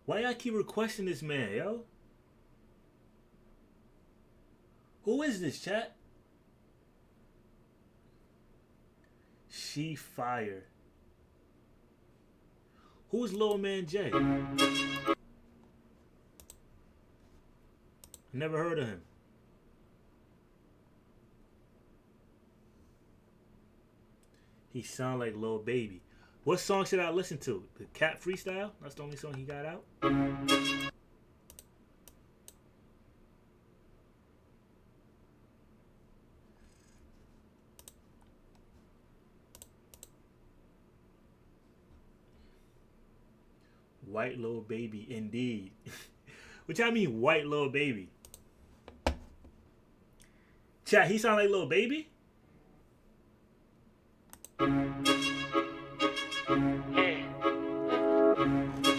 Why y'all keep requesting this man, yo? Who is this, chat? She fire. Who's Lil Man J? Never heard of him. He sound like Lil Baby. What song should I listen to? The Cat Freestyle? That's the only song he got out? White Lil Baby, indeed. Which I mean white Lil Baby. Chat, he sound like Lil Baby?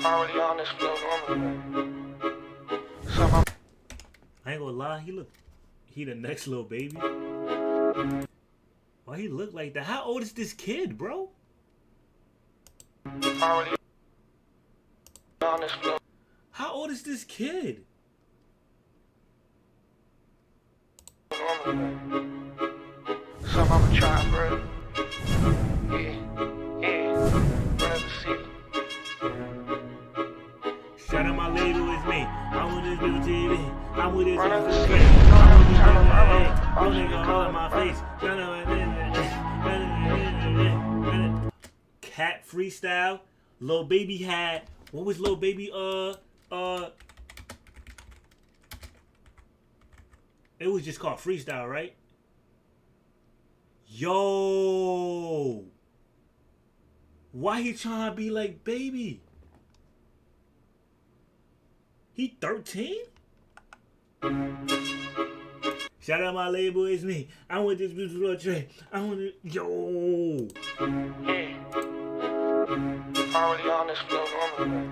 Already on this flow normally. I ain't gonna lie, he the next Lil Baby. Why he look like that? How old is this kid, bro? Already on this flow. How old is this kid? Normally. Some I'ma try, bro. Shout out my label, it's me. I'm with this new TV. I'm with this new Run I'm nigga all in my face. Cat Freestyle. Lil Baby had. What was Lil Baby? It was just called Freestyle, right? Yo. Why he trying to be like Baby? He 13? Shout out my label, it's me. I want this beautiful tray. I want it. Yo. Already on this flow normally.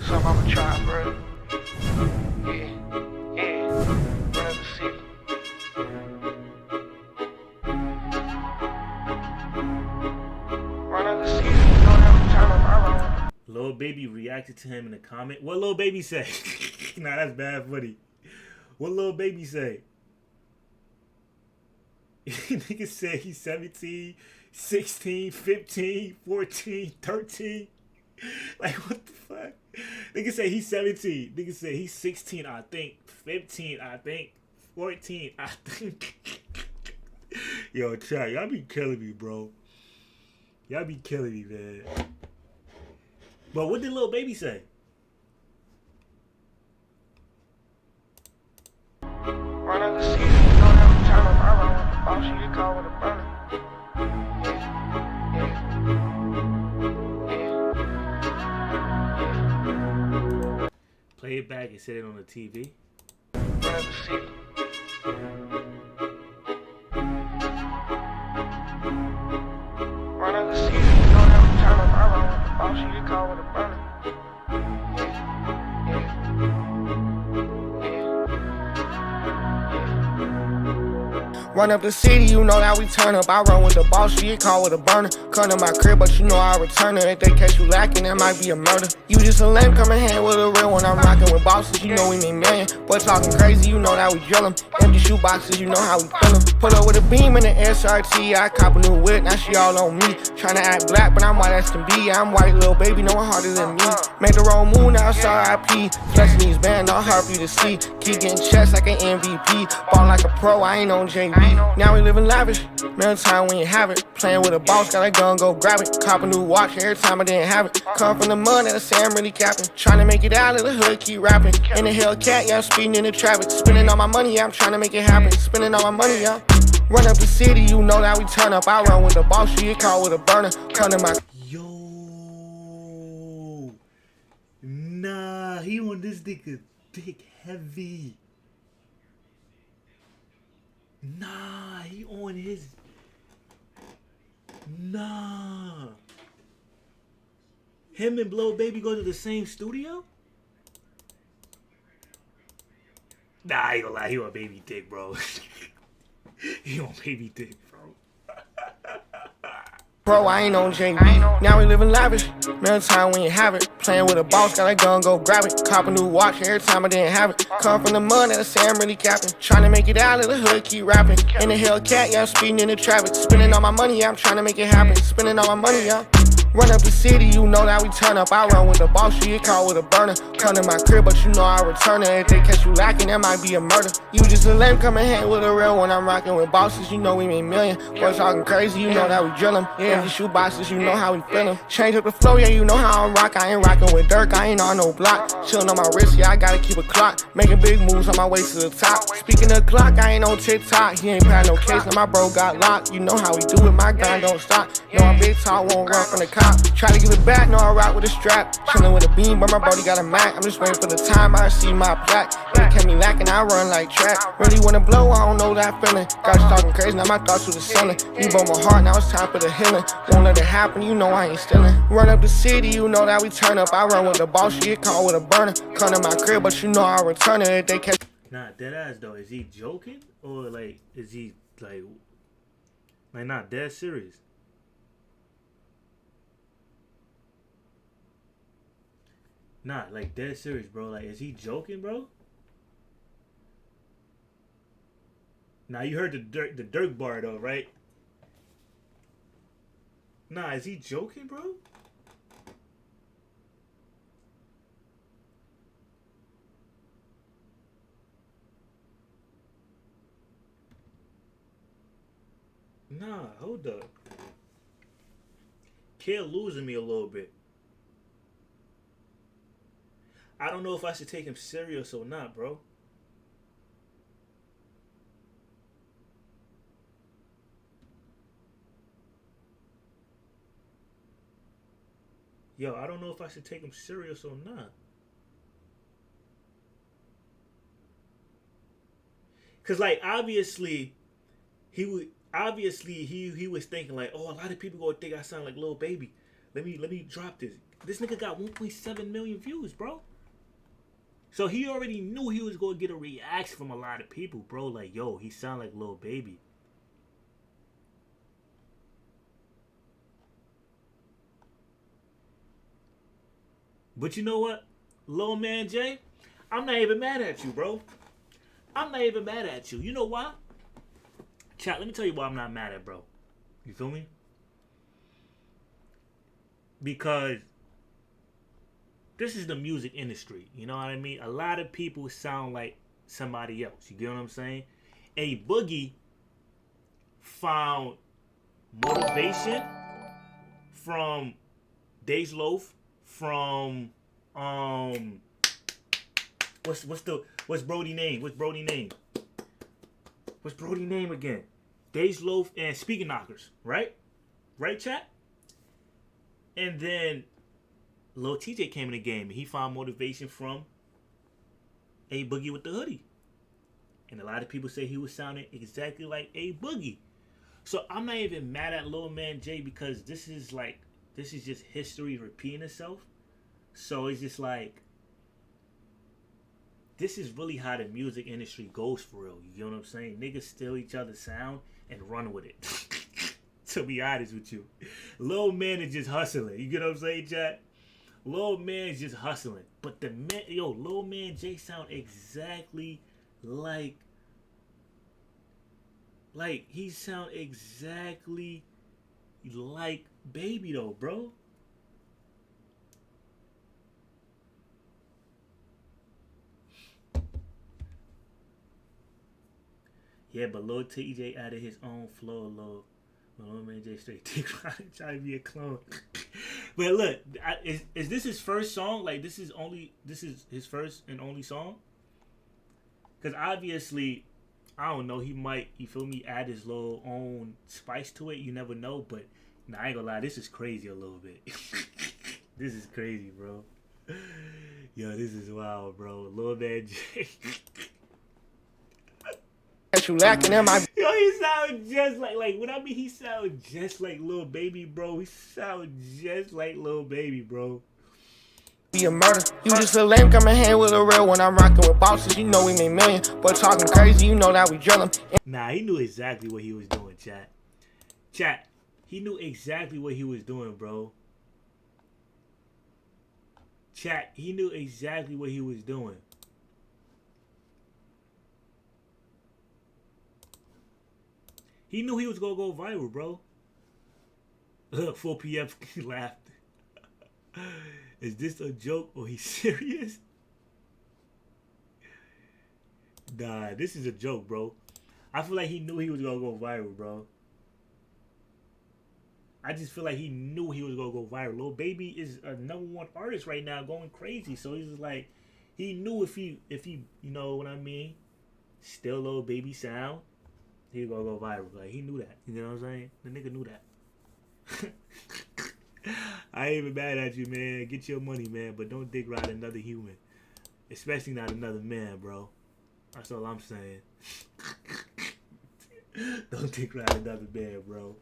Some I'ma try, bro. Run up the city. Run up the city. Don't have to turn up around. Lil Baby reacted to him in the comment. What Lil Baby say? Nah, that's bad funny. What Lil Baby say? Nigga said he's 17, 16, 15, 14, 13. Like, what the fuck? Nigga say he's 17. Nigga say he's 16, I think. 15, I think. 14, I think. Yo, chat, y'all be killing me, bro. Y'all be killing me, man. But what did Lil Baby say? Run up the city, don't have to turn up around. Boss you get caught with a burner. Play it back and set it on the TV. Run up the city. Run up the city, don't have to turn up around. Boss you get caught with a burner. Run up the city, you know that we turn up. I run with the boss, you get caught with a burner. Come to my crib, but you know I return her. If they catch you lacking, that might be a murder. You just a lame, come in hand with a real one. I'm rocking with bosses, you know we make million. But talking crazy, you know that we drill 'em. Empty shoe boxes, you know how we fill 'em. Pull up with a beam in the SRT, I cop a new whip, now she all on me. Tryna act black, but I'm white as can be. I'm white, Lil Baby, no one harder than me. Make the wrong move, now it's RIP. Flexing these bands, all hard for you to see. Keep getting checks like an MVP. Ball like a pro, I ain't on JB. Now we living lavish, real time when you have it. Playing with a boss, got a gun, go grab it. Cop a new watch every time I didn't have it. Come from the mud, and I say I'm really capping. Tryna make it out of the hood, keep rapping. In the Hellcat, yeah, I'm speeding in the traffic. Spending all my money, yeah, I'm tryna make it happen. Spending all my money, yeah. Run up the city, you know that we turn up. I run with the boss, you get caught with a burner. Come to my. Yo. Nah, he on this nigga dick heavy. Nah, he on his. Nah. Him and Blow Baby go to the same studio? Nah, I ain't gonna lie, he on Baby dick, bro. He on Baby dick, bro. Bro, I ain't on JB. Now we living lavish. Remember time we ain't have it. Playing with a boss, got a gun, go grab it. Cop a new watch every time I didn't have it. Come from the mud, and I say I'm really capping. Trying to make it out of the hood, keep rapping. In the Hellcat, yeah, I'm speeding in the traffic. Spending all my money, yeah, I'm trying to make it happen. Spending all my money, yeah. Run up the city, you know that we turn up. I run with the boss, you get caught with a burner. Come to my crib, but you know I return it. If they catch you lacking, that might be a murder. You just a lame, come and hang with a real one. I'm rocking with bosses, you know we mean million. Boys talking crazy, you know that we drill 'em. Empty shoe boxes, you know how we feel 'em. Change up the flow, yeah, you know how I rock. I ain't rocking with Dirk, I ain't on no block. Chillin' on my wrist, yeah, I gotta keep a clock. Making big moves on my way to the top. Speaking of clock, I ain't on TikTok. He ain't had no case, now my bro got locked. You know how we do it, my grind don't stop. Know I'm big talk, won't run from the cop. Try to give it back, no, I rock with a strap. Chillin' with a beam, but my brody got a Mac. I'm just waiting for the time I see my plaque. They kept me lacking, I run like track. Really wanna blow, I don't know that feeling. Got you talking crazy, now my thoughts to the ceiling. You broke my heart, now it's time for the healing. Won't let it happen, you know I ain't stealing. Run up the city, you know that we turn up. I run with the boss, you get caught with a burner. Come to my crib, but you know I return it if they catch. Nah, dead ass though. Is he joking or like is he like not dead serious? Nah, like dead serious, bro. Like, is he joking, bro? Now you heard the Dirk bar though, right? Nah, is he joking, bro? Nah, hold up. Kid losing me a little bit. I don't know if I should take him serious or not, bro. Yo, I don't know if I should take him serious or not. Cause like obviously he was thinking like, oh, a lot of people gonna think I sound like Lil Baby. Let me drop this. This nigga got 1.7 million views, bro. So he already knew he was gonna get a reaction from a lot of people, bro. Like, yo, he sound like Lil Baby. But you know what, Lil Man Jay, I'm not even mad at you, bro. I'm not even mad at you. You know why? Chat, let me tell you why I'm not mad at bro. You feel me? Because this is the music industry. You know what I mean? A lot of people sound like somebody else. You get what I'm saying? A Boogie found motivation from Days Loaf, from what's Brody name? What's Brody name? What's Brody name again? Days Loaf and Speaker Knockers, right? Right, chat? And then Lil TJ came in the game and he found motivation from A Boogie with the hoodie. And a lot of people say he was sounding exactly like A Boogie. So I'm not even mad at Lil Man Jay because this is just history repeating itself. So it's just like, this is really how the music industry goes for real. You know what I'm saying? Niggas steal each other's sound and run with it. To be honest with you. Lil Man is just hustling. You get what I'm saying, chat? Lil Man is just hustling. But Lil Man Jay sound exactly like he sound exactly like Baby though, bro. Yeah, but Lil TJ added his own flow, Lil Man Jay straight trying to be a clone. But look, is this his first song? Like this is his first and only song? Because obviously, I don't know, he might, you feel me, add his little own spice to it. You never know, but nah, I ain't gonna lie, this is crazy a little bit. This is crazy, bro. Yo, this is wild, bro. Lil Man Jay. You lacking in my. Yo, he sound just like what I mean, he sound just like Lil Baby, bro. He sound just like Lil Baby, bro. Be a murder. You just a lame, come in hand with a real one. I'm rocking with bosses, you know we made million. But talking crazy, you know that we drill 'em. Nah, he knew exactly what he was doing, chat. Chat, He knew exactly what he was doing, bro. Chat, he knew exactly what he was doing. He knew he was gonna go viral, bro. 4 p.m. laughed. Is this a joke or he's serious? Nah, this is a joke, bro. I feel like he knew he was gonna go viral, bro. I just feel like he knew he was gonna go viral. Lil Baby is a #1 artist right now, going crazy. So he's just like, he knew if he, you know what I mean, still Lil Baby sound, he was gonna go viral. Like he knew that. You know what I'm saying? The nigga knew that. I ain't even mad at you, man. Get your money, man, but don't dick ride another human, especially not another man, bro. That's all I'm saying. Don't dick ride another man, bro.